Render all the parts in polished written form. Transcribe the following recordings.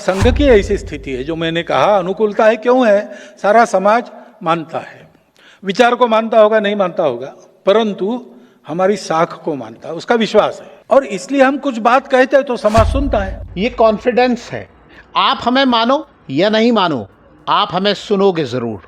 संघ की ऐसी स्थिति है, जो मैंने कहा अनुकूलता है। क्यों है? सारा समाज मानता है, विचार को मानता होगा, नहीं मानता होगा, परंतु हमारी साख को मानता है, उसका विश्वास है, और इसलिए हम कुछ बात कहते हैं तो समाज सुनता है। ये कॉन्फिडेंस है। आप हमें मानो या नहीं मानो, आप हमें सुनोगे जरूर।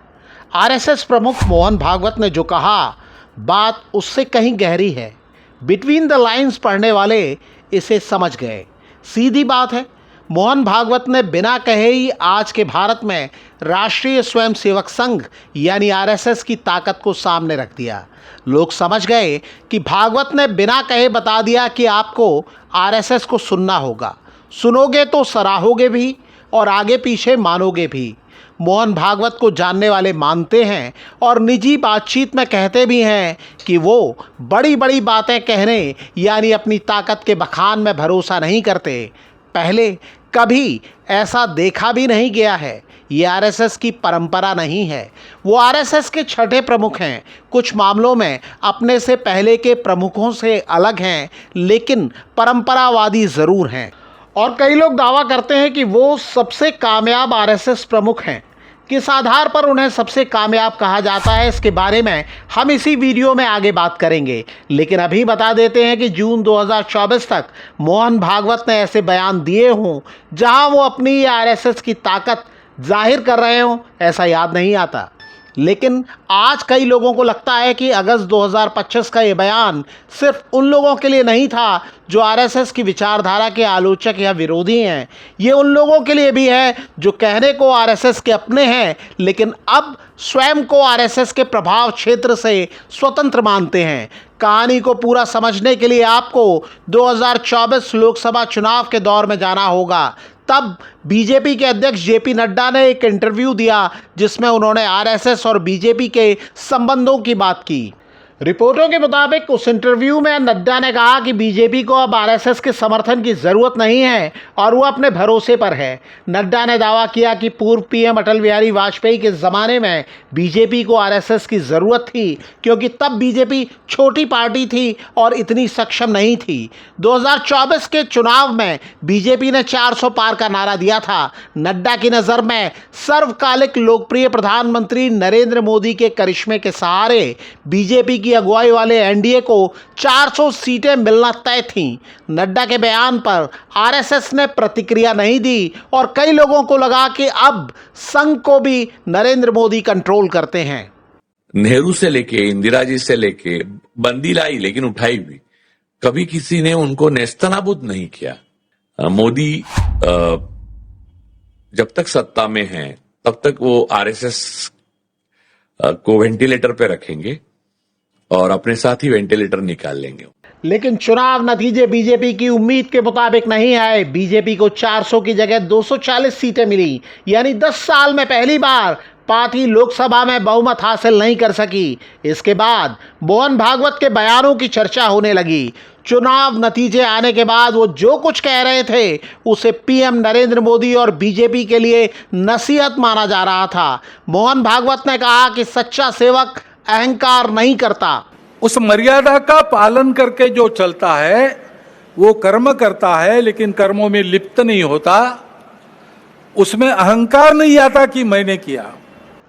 आरएसएस प्रमुख मोहन भागवत ने जो कहा, बात उससे कहीं गहरी है। बिटवीन द लाइंस पढ़ने वाले इसे समझ गए। सीधी बात है, मोहन भागवत ने बिना कहे ही आज के भारत में राष्ट्रीय स्वयंसेवक संघ यानी आरएसएस की ताकत को सामने रख दिया। लोग समझ गए कि भागवत ने बिना कहे बता दिया कि आपको आरएसएस को सुनना होगा। सुनोगे तो सराहोगे भी और आगे पीछे मानोगे भी। मोहन भागवत को जानने वाले मानते हैं और निजी बातचीत में कहते भी हैं कि वो बड़ी बड़ी बातें कहने यानी अपनी ताकत के बखान में भरोसा नहीं करते। पहले कभी ऐसा देखा भी नहीं गया है। ये आरएसएस की परंपरा नहीं है। वो आरएसएस के छठे प्रमुख हैं। कुछ मामलों में अपने से पहले के प्रमुखों से अलग हैं, लेकिन परंपरावादी ज़रूर हैं। और कई लोग दावा करते हैं कि वो सबसे कामयाब आरएसएस प्रमुख हैं। किस आधार पर उन्हें सबसे कामयाब कहा जाता है, इसके बारे में हम इसी वीडियो में आगे बात करेंगे। लेकिन अभी बता देते हैं कि जून 2024 तक मोहन भागवत ने ऐसे बयान दिए हों जहां वो अपनी आरएसएस की ताकत जाहिर कर रहे हों, ऐसा याद नहीं आता। लेकिन आज कई लोगों को लगता है कि अगस्त 2025 का ये बयान सिर्फ उन लोगों के लिए नहीं था जो आरएसएस की विचारधारा के आलोचक या विरोधी हैं। ये उन लोगों के लिए भी है जो कहने को आरएसएस के अपने हैं, लेकिन अब स्वयं को आरएसएस के प्रभाव क्षेत्र से स्वतंत्र मानते हैं। कहानी को पूरा समझने के लिए आपको 2024 लोकसभा चुनाव के दौर में जाना होगा। तब बीजेपी के अध्यक्ष जेपी नड्डा ने एक इंटरव्यू दिया जिसमें उन्होंने आरएसएस और बीजेपी के संबंधों की बात की। रिपोर्टों के मुताबिक उस इंटरव्यू में नड्डा ने कहा कि बीजेपी को अब आरएसएस के समर्थन की ज़रूरत नहीं है और वो अपने भरोसे पर है। नड्डा ने दावा किया कि पूर्व पीएम अटल बिहारी वाजपेयी के ज़माने में बीजेपी को आरएसएस की ज़रूरत थी, क्योंकि तब बीजेपी छोटी पार्टी थी और इतनी सक्षम नहीं थी। 2024 के चुनाव में बीजेपी ने 400 पार का नारा दिया था। नड्डा की नज़र में सर्वकालिक लोकप्रिय प्रधानमंत्री नरेंद्र मोदी के करिश्मे के सहारे बीजेपी की अगुवाई वाले एनडीए को 400 सीटें मिलना तय थीं। नड्डा के बयान पर आरएसएस ने प्रतिक्रिया नहीं दी और कई लोगों को लगा कि अब संघ को भी नरेंद्र मोदी कंट्रोल करते हैं। नेहरू से लेके इंदिरा जी से लेके बंदी लाई, लेकिन उठाई भी। कभी किसी ने उनको नेस्तनाबूद नहीं किया। मोदी जब तक सत्ता में हैं तब तक वो आरएसएस को वेंटिलेटर पे रखेंगे और अपने साथ ही वेंटिलेटर निकाल लेंगे। लेकिन चुनाव नतीजे बीजेपी की उम्मीद के मुताबिक नहीं आए। बीजेपी को 400 की जगह 240 सीटें मिली, यानी 10 साल में पहली बार पार्टी लोकसभा में बहुमत हासिल नहीं कर सकी। इसके बाद मोहन भागवत के बयानों की चर्चा होने लगी। चुनाव नतीजे आने के बाद वो जो कुछ कह रहे थे उसे पीएम नरेंद्र मोदी और बीजेपी के लिए नसीहत माना जा रहा था। मोहन भागवत ने कहा कि सच्चा सेवक अहंकार नहीं करता। उस मर्यादा का पालन करके जो चलता है वो कर्म करता है, लेकिन कर्मों में लिप्त नहीं होता। उसमें अहंकार नहीं आता कि मैंने किया।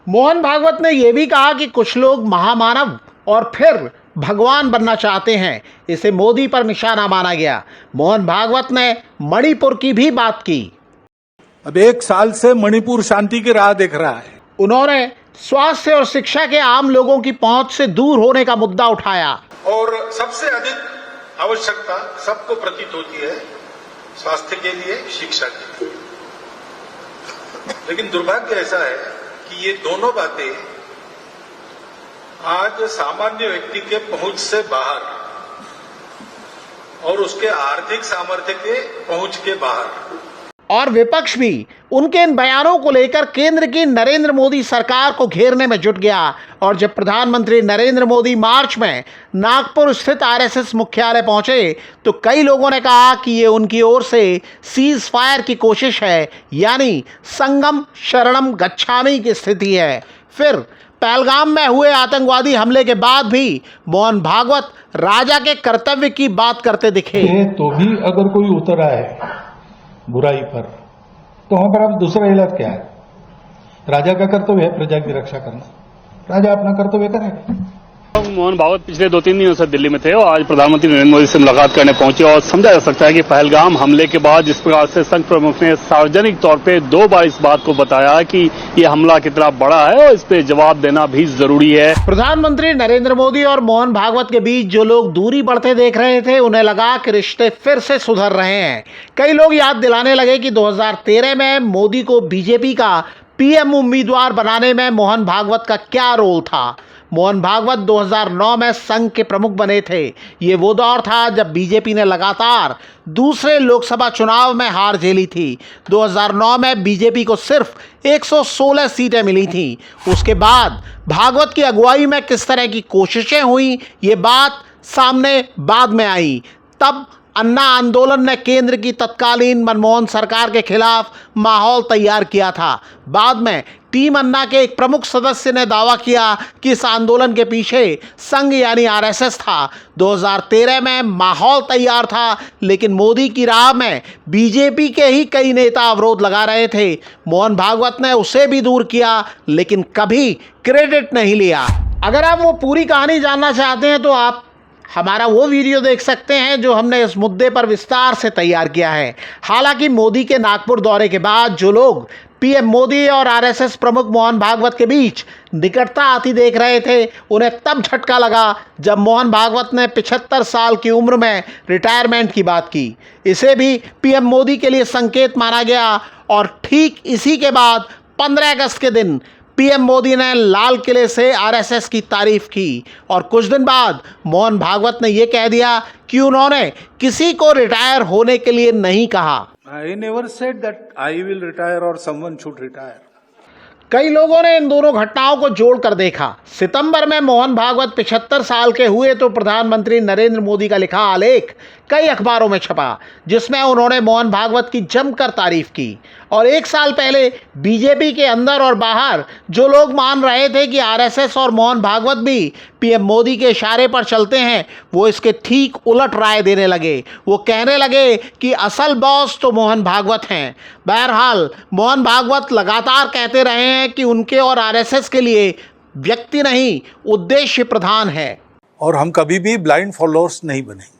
मोहन भागवत ने यह भी कहा कि कुछ लोग महामानव और फिर भगवान बनना चाहते हैं। इसे मोदी पर निशाना माना गया। मोहन भागवत ने मणिपुर की भी बात की। अब 1 साल से मणिपुर शांति की राह देख रहा है। उन्होंने स्वास्थ्य और शिक्षा के आम लोगों की पहुंच से दूर होने का मुद्दा उठाया। और सबसे अधिक आवश्यकता सबको प्रतीत होती है स्वास्थ्य के लिए, शिक्षा के लिए। लेकिन दुर्भाग्य ऐसा है कि ये दोनों बातें आज सामान्य व्यक्ति के पहुंच से बाहर और उसके आर्थिक सामर्थ्य के पहुंच के बाहर। और विपक्ष भी उनके इन बयानों को लेकर केंद्र की नरेंद्र मोदी सरकार को घेरने में जुट गया। और जब प्रधानमंत्री नरेंद्र मोदी मार्च में नागपुर स्थित आरएसएस मुख्यालय पहुंचे तो कई लोगों ने कहा कि ये उनकी ओर से सीज फायर की कोशिश है, यानी संगम शरणम गच्छामि की स्थिति है। फिर पहलगाम में हुए आतंकवादी हमले के बाद भी मोहन भागवत राजा के कर्तव्य की बात करते दिखे। तो भी अगर कोई उतर आए बुराई पर तो वहां पर अब दूसरा इलाज क्या है? राजा का कर्तव्य है प्रजा की रक्षा करना, राजा अपना कर्तव्य करेगा। मोहन भागवत पिछले 2-3 दिनों से दिल्ली में थे और आज प्रधानमंत्री नरेंद्र मोदी से मुलाकात करने पहुंचे और समझा जा सकता है कि पहलगाम हमले के बाद जिस प्रकार से संघ प्रमुख ने सार्वजनिक तौर पे 2 बार इस बात को बताया कि ये हमला कितना बड़ा है और इस पे जवाब देना भी जरूरी है। प्रधानमंत्री नरेंद्र मोदी और मोहन भागवत के बीच जो लोग दूरी बढ़ते देख रहे थे, उन्हें लगा कि रिश्ते फिर से सुधर रहे हैं। कई लोग याद दिलाने लगे कि 2013 में मोदी को बीजेपी का पीएम उम्मीदवार बनाने में मोहन भागवत का क्या रोल था। मोहन भागवत 2009 में संघ के प्रमुख बने थे। ये वो दौर था जब बीजेपी ने लगातार दूसरे लोकसभा चुनाव में हार झेली थी। 2009 में बीजेपी को सिर्फ 116 सीटें मिली थीं। उसके बाद भागवत की अगुवाई में किस तरह की कोशिशें हुई, ये बात सामने बाद में आई। तब अन्ना आंदोलन ने केंद्र की तत्कालीन मनमोहन सरकार के खिलाफ माहौल तैयार किया था। बाद में टीम अन्ना के एक प्रमुख सदस्य ने दावा किया कि इस आंदोलन के पीछे संघ यानी आरएसएस था। 2013 में माहौल तैयार था, लेकिन मोदी की राह में बीजेपी के ही कई नेता अवरोध लगा रहे थे। मोहन भागवत ने उसे भी दूर किया, लेकिन कभी क्रेडिट नहीं लिया। अगर आप वो पूरी कहानी जानना चाहते हैं तो आप हमारा वो वीडियो देख सकते हैं जो हमने इस मुद्दे पर विस्तार से तैयार किया है। हालांकि मोदी के नागपुर दौरे के बाद जो लोग पीएम मोदी और आरएसएस प्रमुख मोहन भागवत के बीच निकटता आती देख रहे थे, उन्हें तब झटका लगा जब मोहन भागवत ने 75 साल की उम्र में रिटायरमेंट की बात की। इसे भी पीएम मोदी के लिए संकेत माना गया और ठीक इसी के बाद 15 अगस्त के दिन पीएम मोदी ने लाल किले से आरएसएस की तारीफ की और कुछ दिन बाद मोहन भागवत ने यह कह दिया कि उन्होंने किसी को रिटायर होने के लिए नहीं कहा। I never said that I will retire or someone should retire. कई लोगों ने इन दोनों घटनाओं को जोड़कर देखा। सितंबर में मोहन भागवत 75 साल के हुए तो प्रधानमंत्री नरेंद्र मोदी का लिखा आलेख कई अखबारों में छपा, जिसमें उन्होंने मोहन भागवत की जमकर तारीफ की। और 1 साल पहले बीजेपी के अंदर और बाहर जो लोग मान रहे थे कि आरएसएस और मोहन भागवत भी पीएम मोदी के इशारे पर चलते हैं, वो इसके ठीक उलट राय देने लगे। वो कहने लगे कि असल बॉस तो मोहन भागवत हैं। बहरहाल मोहन भागवत लगातार कहते रहे हैं कि उनके और आरएसएस के लिए व्यक्ति नहीं, उद्देश्य प्रधान है। और हम कभी भी ब्लाइंड फॉलोअर्स नहीं बनेंगे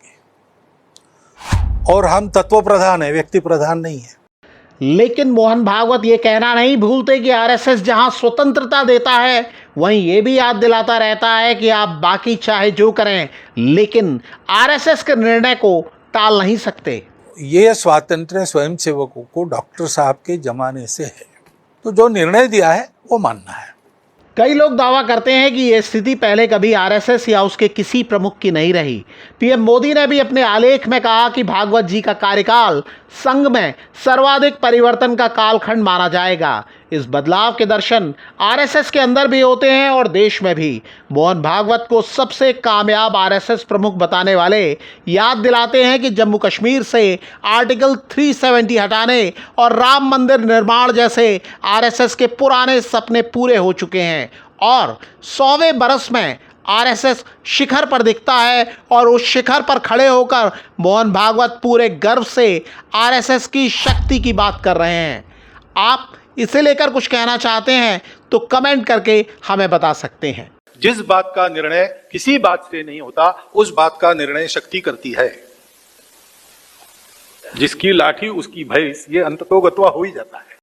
और हम तत्व प्रधान है, व्यक्ति प्रधान नहीं है। लेकिन मोहन भागवत ये कहना नहीं भूलते कि आरएसएस जहां स्वतंत्रता देता है, वहीं ये भी याद दिलाता रहता है कि आप बाकी चाहे जो करें, लेकिन आरएसएस के निर्णय को टाल नहीं सकते। ये स्वातंत्र्य स्वयंसेवकों को डॉक्टर साहब के जमाने से है, तो जो निर्णय दिया है वो मानना है। कई लोग दावा करते हैं कि यह स्थिति पहले कभी आरएसएस या उसके किसी प्रमुख की नहीं रही। पीएम मोदी ने भी अपने आलेख में कहा कि भागवत जी का कार्यकाल संघ में सर्वाधिक परिवर्तन का कालखंड माना जाएगा। इस बदलाव के दर्शन आरएसएस के अंदर भी होते हैं और देश में भी। मोहन भागवत को सबसे कामयाब आरएसएस प्रमुख बताने वाले याद दिलाते हैं कि जम्मू कश्मीर से आर्टिकल 370 हटाने और राम मंदिर निर्माण जैसे आरएसएस के पुराने सपने पूरे हो चुके हैं और 100वें बरस में आरएसएस शिखर पर दिखता है और उस शिखर पर खड़े होकर मोहन भागवत पूरे गर्व से आरएसएस की शक्ति की बात कर रहे हैं। आप इसे लेकर कुछ कहना चाहते हैं तो कमेंट करके हमें बता सकते हैं। जिस बात का निर्णय किसी बात से नहीं होता, उस बात का निर्णय शक्ति करती है। जिसकी लाठी उसकी भैंस, ये अंततोगत्वा हो ही जाता है।